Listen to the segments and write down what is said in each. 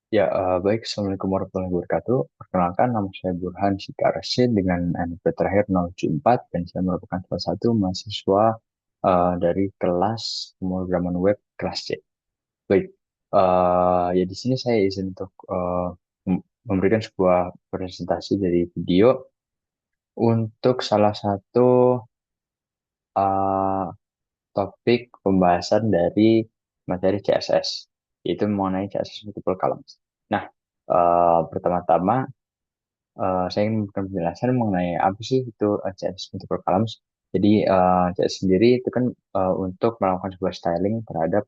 Ya, baik. Assalamualaikum warahmatullahi wabarakatuh. Perkenalkan, nama saya Burhan Sikar Rashid dengan NIP terakhir 074 dan saya merupakan salah satu mahasiswa dari kelas pemrograman web kelas C. Baik, ya di sini saya izin untuk memberikan sebuah presentasi dari video untuk salah satu eh, topik pembahasan dari materi CSS, yaitu mengenai CSS Multiple Columns. Nah, pertama-tama saya ingin memberikan penjelasan mengenai apa sih itu CSS Multiple Columns. Jadi CSS sendiri itu kan untuk melakukan sebuah styling terhadap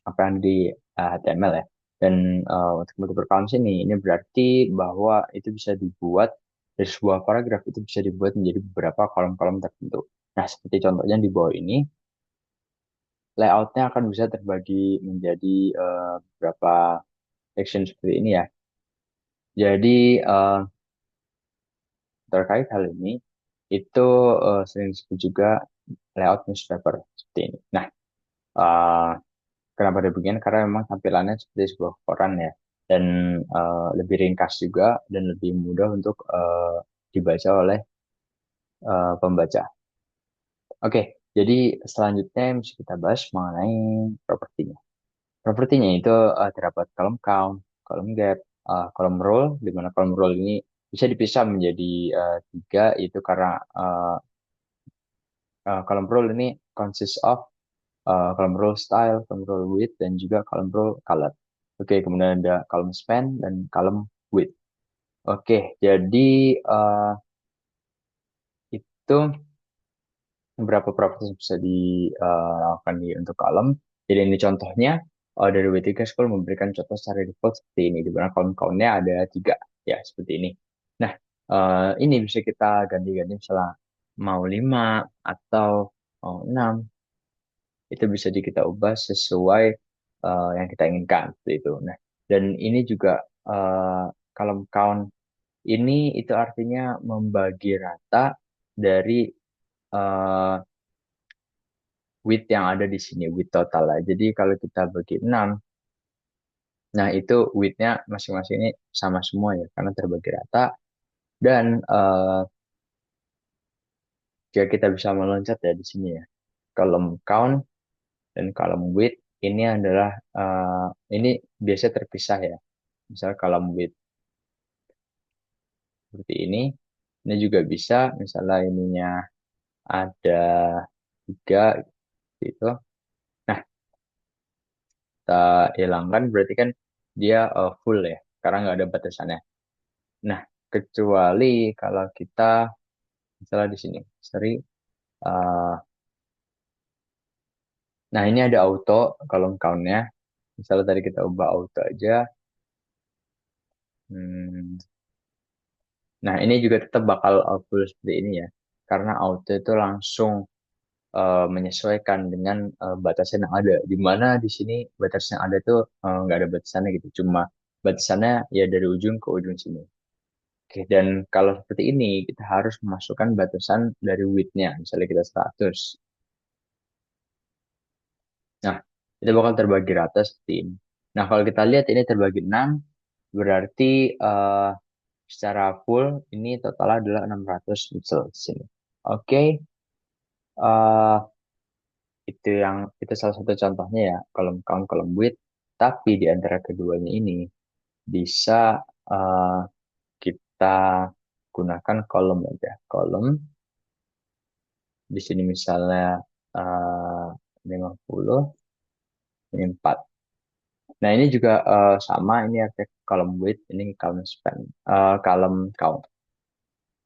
apa yang di HTML ya. Dan untuk multiple columns ini berarti bahwa itu bisa dibuat dari sebuah paragraf itu bisa dibuat menjadi beberapa kolom-kolom tertentu. Nah, seperti contohnya di bawah ini, layoutnya akan bisa terbagi menjadi beberapa section seperti ini ya. Jadi terkait hal ini itu sering disebut juga layout newspaper seperti ini. Nah, eh, kenapa demikian? Karena memang tampilannya seperti sebuah koran ya, dan lebih ringkas juga dan lebih mudah untuk dibaca oleh pembaca. Oke, jadi selanjutnya yang bisa kita bahas mengenai propertinya. Propertinya itu terdapat column count, column gap, column row, di mana column row ini bisa dipisah menjadi tiga, itu karena column row ini consists of column row style, column row width, dan juga column row color. Oke, kemudian ada column span dan column width. Oke, jadi itu beberapa properties yang bisa dilakukan untuk column. Jadi ini contohnya dari W3 School memberikan contoh secara default seperti ini, di mana column count-nya ada tiga, ya seperti ini. Nah, ini bisa kita ganti-ganti misalnya mau 5 atau mau 6, itu bisa kita ubah sesuai yang kita inginkan seperti itu. Nah, dan ini juga uh, column count ini itu artinya membagi rata dari uh, width yang ada di sini, width total lah. Jadi kalau kita bagi 6, nah itu width-nya masing-masing ini sama semua ya, karena terbagi rata. Dan jika kita bisa meloncat ya di sini ya, column count dan column width ini adalah ini biasa terpisah ya. Misal column width seperti ini juga bisa. Misalnya ininya ada tiga gitu. Nah, kita hilangkan berarti kan dia full ya, karena nggak ada batasannya. Nah, kecuali kalau kita misalnya di sini, sorry, uh, nah ini ada auto column count-nya. Misalnya tadi kita ubah auto aja. Hmm, Nah, ini juga tetap bakal full seperti ini ya, karena auto itu langsung menyesuaikan dengan batasan yang ada. Di mana di sini batasan yang ada tuh nggak ada batasannya gitu, cuma batasannya ya dari ujung ke ujung sini. Oke, dan kalau seperti ini kita harus memasukkan batasan dari width-nya, misalnya kita 100. Nah, itu bakal terbagi rata seperti ini. Nah, kalau kita lihat ini terbagi 6, berarti secara full ini total adalah 600 pixel di sini. Oke, eh, itu salah satu contohnya ya, column count, column width. Tapi di antara keduanya ini bisa eh, kita gunakan kolom aja. Kolom di sini misalnya eh, 50, ini 4. Nah, ini juga sama, ini ada column width, ini column span, column count.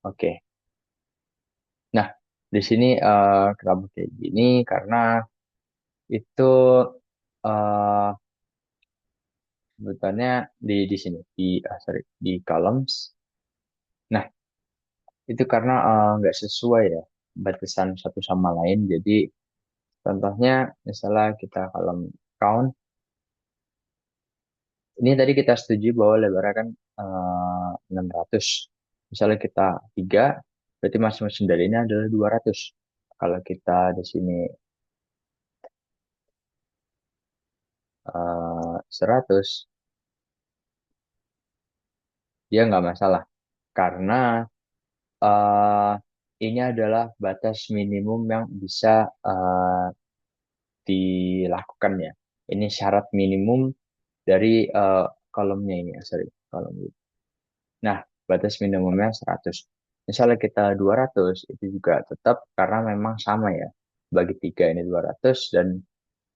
Oke. Nah, di sini kenapa kayak gini? Karena itu eh sebetulnya di sini sorry, di columns. Nah, itu karena nggak sesuai ya batasan satu sama lain. Jadi contohnya misalnya kita column count, ini tadi kita setuju bahwa lebarnya kan 600. Misalnya kita 3, berarti masing-masing dari ini adalah 200. Kalau kita di sini 100, dia nggak masalah karena eh ini adalah batas minimum yang bisa eh, dilakukan ya. Ini syarat minimum dari kolomnya ini, sorry, kolom. Nah, batas minimumnya 100. Misalnya kita 200, itu juga tetap karena memang sama ya. Bagi tiga ini 200 dan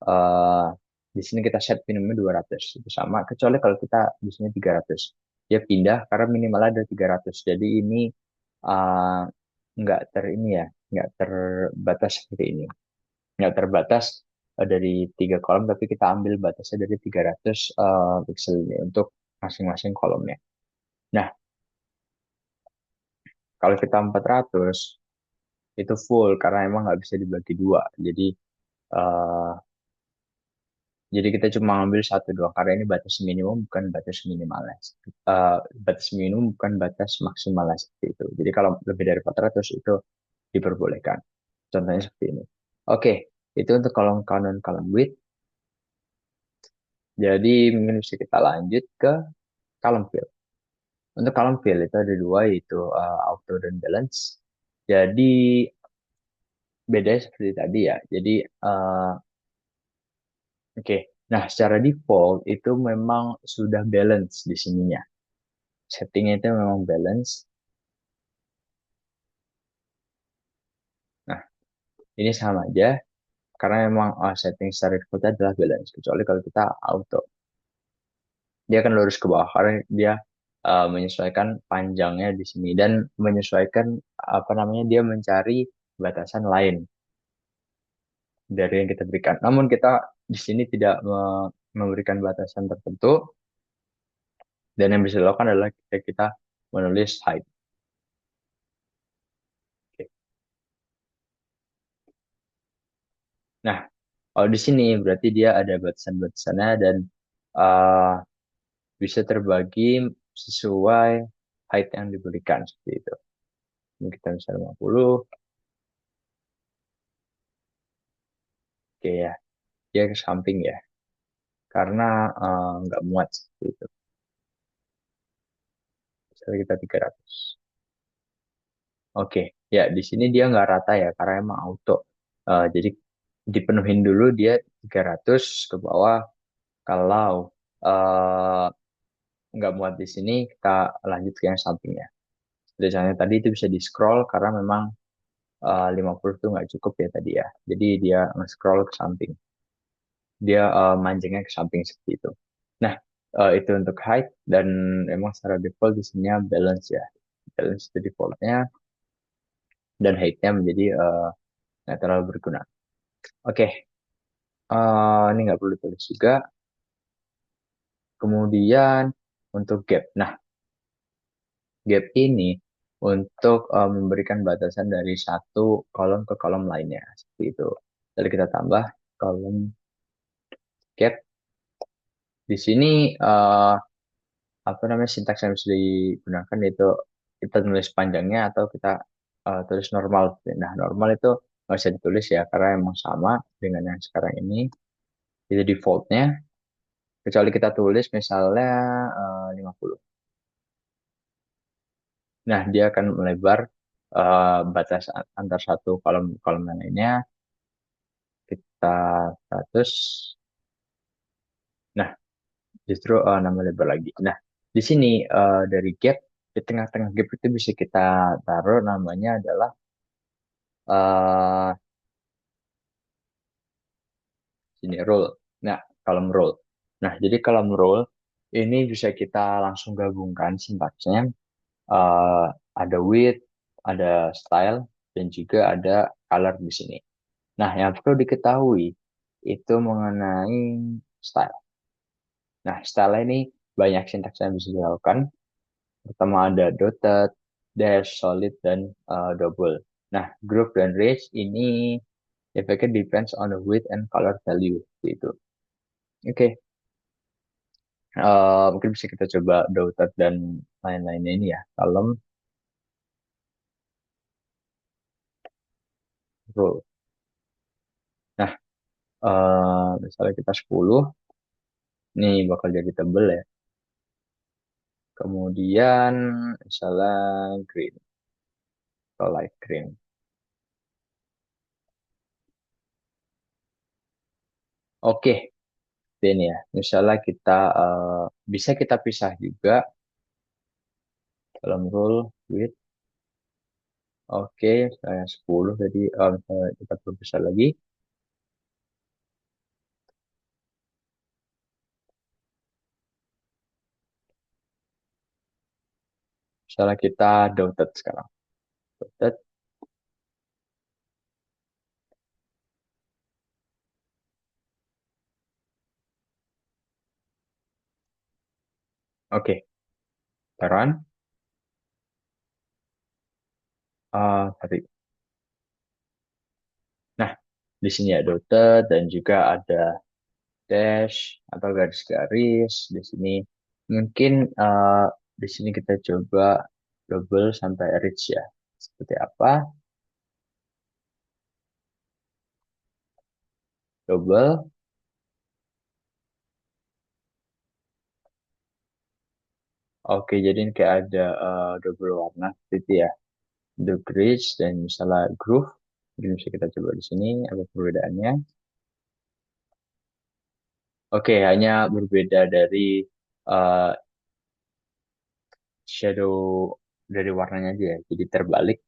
eh, di sini kita set minimumnya 200. Itu sama, kecuali kalau kita di sini 300. Dia pindah karena minimal ada 300. Jadi ini eh, nggak ter ini ya, nggak terbatas seperti ini. Nggak terbatas dari tiga kolom, tapi kita ambil batasnya dari 300 pixel ini untuk masing-masing kolomnya. Nah, kalau kita 400 itu full karena emang nggak bisa dibagi dua. Eh, jadi kita cuma ambil satu doang karena ini batas minimum bukan batas minimalnya. Batas minimum bukan batas maksimalnya seperti itu. Jadi kalau lebih dari 400 itu diperbolehkan. Contohnya seperti ini. Oke, itu untuk kolom kanan kolom width. Jadi mungkin bisa kita lanjut ke kolom fill. Untuk kolom fill itu ada dua yaitu auto dan balance. Jadi bedanya seperti tadi ya. Jadi oke. Nah, secara default itu memang sudah balance di sininya. Settingnya itu memang balance. Nah, ini sama aja karena memang setting secara default adalah balance. Kecuali kalau kita auto, dia akan lurus ke bawah karena dia menyesuaikan panjangnya di sini dan menyesuaikan apa namanya dia mencari batasan lain dari yang kita berikan. Namun kita di sini tidak memberikan batasan tertentu dan yang bisa dilakukan adalah kita menulis height. Oke. Nah, kalau di sini berarti dia ada batasan-batasannya dan uh, bisa terbagi sesuai height yang diberikan seperti itu. Ini kita bisa 50, oke ya, dia ke samping ya, karena nggak muat seperti itu. Misalnya kita 300. Oke, ya di sini dia nggak rata ya, karena emang auto. Jadi dipenuhin dulu dia 300 ke bawah. Kalau eh, nggak muat di sini, kita lanjut ke yang sampingnya. Misalnya tadi itu bisa di scroll karena memang 50 itu nggak cukup ya tadi ya. Jadi dia nge-scroll ke samping. Dia mancingnya ke samping seperti itu. Nah, itu untuk height dan emang secara default di sini balance ya. Balance itu defaultnya dan height-nya menjadi nggak terlalu berguna. Oke, ini nggak perlu ditulis juga. Kemudian untuk gap. Nah, gap ini untuk memberikan batasan dari satu kolom ke kolom lainnya. Seperti itu. Lalu kita tambah kolom gap. Di sini apa namanya sintaks yang bisa digunakan itu kita tulis panjangnya atau kita tulis normal. Nah, normal itu nggak bisa ditulis ya karena emang sama dengan yang sekarang ini. Itu defaultnya. Kecuali kita tulis misalnya 50. Nah, dia akan melebar batas antar satu kolom kolom yang lainnya. Kita 100. Nah, justru nambah lebar lagi. Nah, di sini dari gap, di tengah-tengah gap itu bisa kita taruh namanya adalah eh sini rule. Nah, column rule. Nah, jadi column rule ini bisa kita langsung gabungkan sintaksnya. Eh, ada width, ada style, dan juga ada color di sini. Nah, yang perlu diketahui itu mengenai style. Nah, style ini banyak sintaks yang bisa dilakukan. Pertama ada dotted, dash, solid, dan double. Nah, group dan range ini efeknya depends on the width and color value. Gitu. Oke, mungkin bisa kita coba dotted dan lain-lainnya ini ya. Column, row. Nah, misalnya kita 10, nih bakal jadi tebel ya. Kemudian misalnya green atau light green. Oke, ini ya. Misalnya kita bisa kita pisah juga dalam rule width. Oke, saya 10 jadi misalnya kita perlu besar lagi. Misalnya kita dotted sekarang. Dotted. Oke, run. Tadi. Nah, di sini ada dotted dan juga ada dash atau garis-garis di sini. Mungkin di sini kita coba double sampai reach ya. Seperti apa? Double. Oke, jadi ini kayak ada double warna seperti itu ya. The bridge dan misalnya groove. Jadi bisa kita coba di sini apa perbedaannya. Oke, hanya berbeda dari uh, shadow dari warnanya aja ya. Jadi terbalik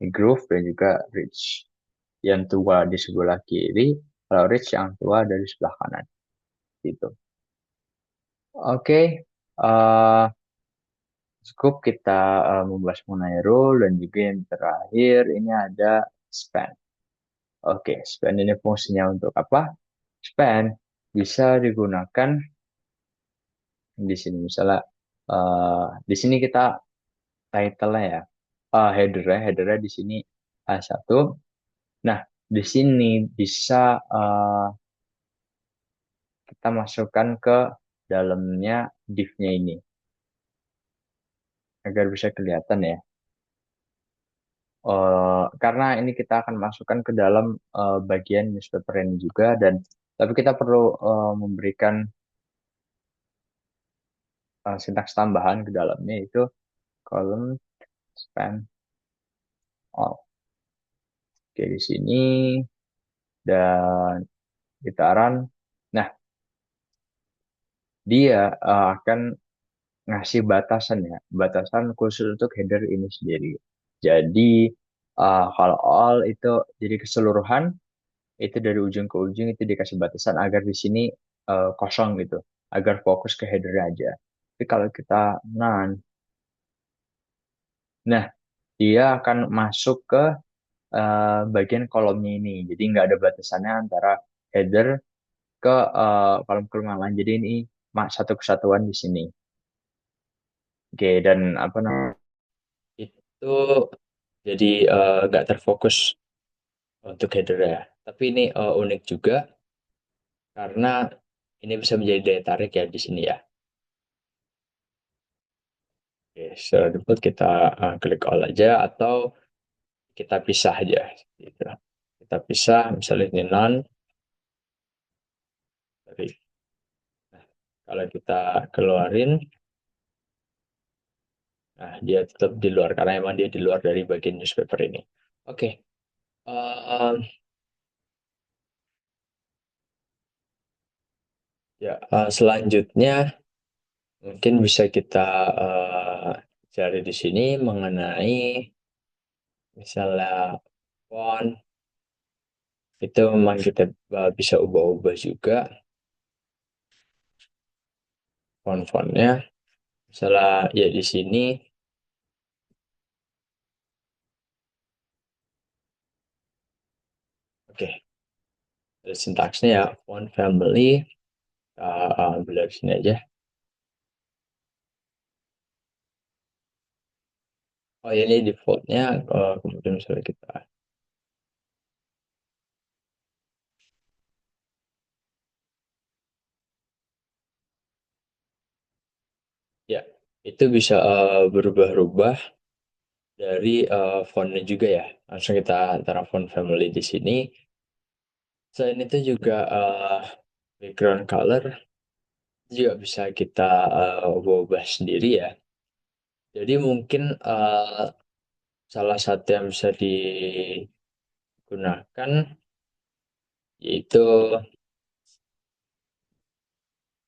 groove dan juga bridge. Yang tua di sebelah kiri, kalau Rich yang tua dari sebelah kanan. Gitu. Oke, eh cukup kita membahas mengenai rule dan juga yang terakhir ini ada span. Oke, span ini fungsinya untuk apa? Span bisa digunakan di sini misalnya di sini kita title-nya ya, header-nya di sini A1. Nah, di sini bisa kita masukkan ke dalamnya div-nya ini agar bisa kelihatan ya. Karena ini kita akan masukkan ke dalam bagian newspaper ini juga dan tapi kita perlu memberikan sintaks tambahan ke dalamnya itu column span all. Oke di sini dan gitaran. Nah, dia akan ngasih batasan ya, batasan khusus untuk header ini sendiri. Jadi kalau all itu jadi keseluruhan itu dari ujung ke ujung itu dikasih batasan agar di sini kosong gitu, agar fokus ke header aja. Tapi kalau kita none, nah dia akan masuk ke bagian kolomnya ini. Jadi nggak ada batasannya antara header ke kolom-kolom yang lain. Jadi ini satu kesatuan di sini. Oke, dan apa namanya itu jadi nggak terfokus untuk header ya. Tapi ini unik juga karena ini bisa menjadi daya tarik ya di sini ya. Oke, setelah default kita klik all aja atau kita pisah aja. Gitu. Kita pisah, misalnya ini none. Dari, kalau kita keluarin, nah dia tetap di luar karena emang dia di luar dari bagian newspaper ini. Oke, um, ya selanjutnya mungkin bisa kita cari di sini mengenai misalnya font itu memang kita bisa ubah-ubah juga font-fontnya. Misalnya ya di sini, oke, ada sintaksnya ya font family, beli sini aja. Oh ini defaultnya, kemudian misalnya kita, ya itu bisa berubah-ubah dari fontnya juga ya. Langsung kita taruh font family di sini. Selain itu juga background color juga bisa kita ubah sendiri ya. Jadi mungkin salah satu yang bisa digunakan yaitu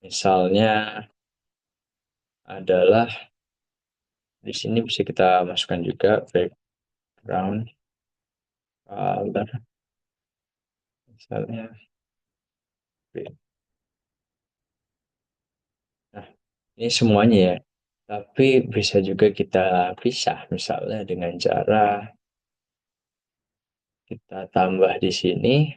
misalnya adalah di sini bisa kita masukkan juga background color misalnya. Nah, ini semuanya ya. Tapi bisa juga kita pisah misalnya dengan cara kita tambah di sini.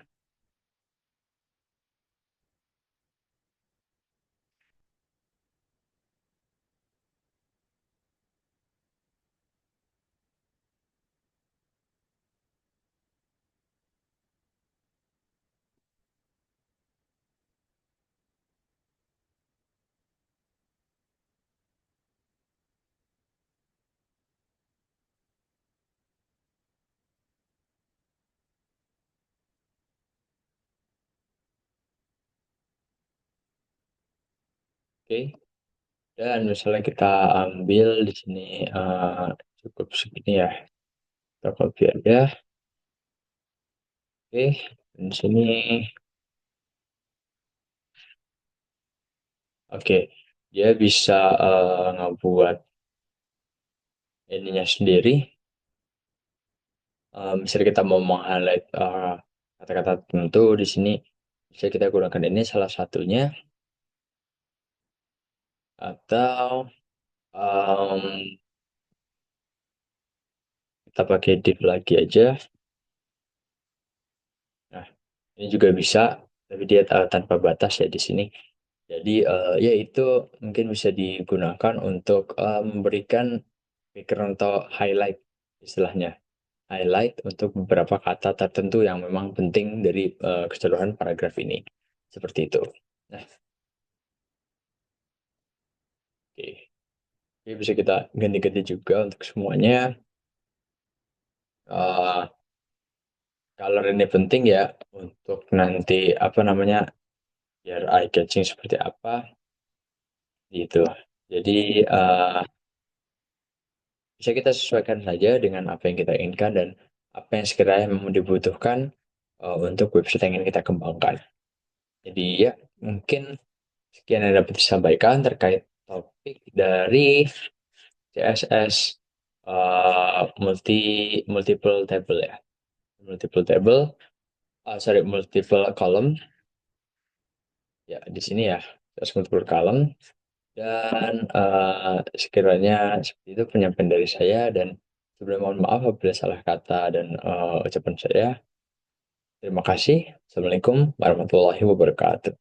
Oke. Dan misalnya kita ambil di sini cukup segini ya. Kita copy aja. Oke. Dan di sini oke. Dia bisa ngebuat ininya sendiri. Misalnya kita mau meng-highlight kata-kata tertentu di sini, bisa kita gunakan ini salah satunya, atau em, kita pakai div lagi aja. Nah, ini juga bisa, tapi dia tanpa batas ya di sini. Jadi ya itu mungkin bisa digunakan untuk memberikan background atau highlight istilahnya. Highlight untuk beberapa kata tertentu yang memang penting dari keseluruhan paragraf ini. Seperti itu. Nah, oke. Jadi bisa kita ganti-ganti juga untuk semuanya. Eh Color ini penting ya untuk nanti apa namanya biar eye catching seperti apa gitu. Jadi eh, bisa kita sesuaikan saja dengan apa yang kita inginkan dan apa yang sekiranya memang dibutuhkan untuk website yang ingin kita kembangkan. Jadi ya mungkin sekian yang dapat disampaikan terkait topik dari CSS multiple table ya. Multiple table, sorry, multiple column ya di sini ya. Terus multiple column dan sekiranya seperti itu penyampaian dari saya dan sebelum mohon maaf apabila salah kata dan ucapan saya. Terima kasih. Assalamualaikum warahmatullahi wabarakatuh.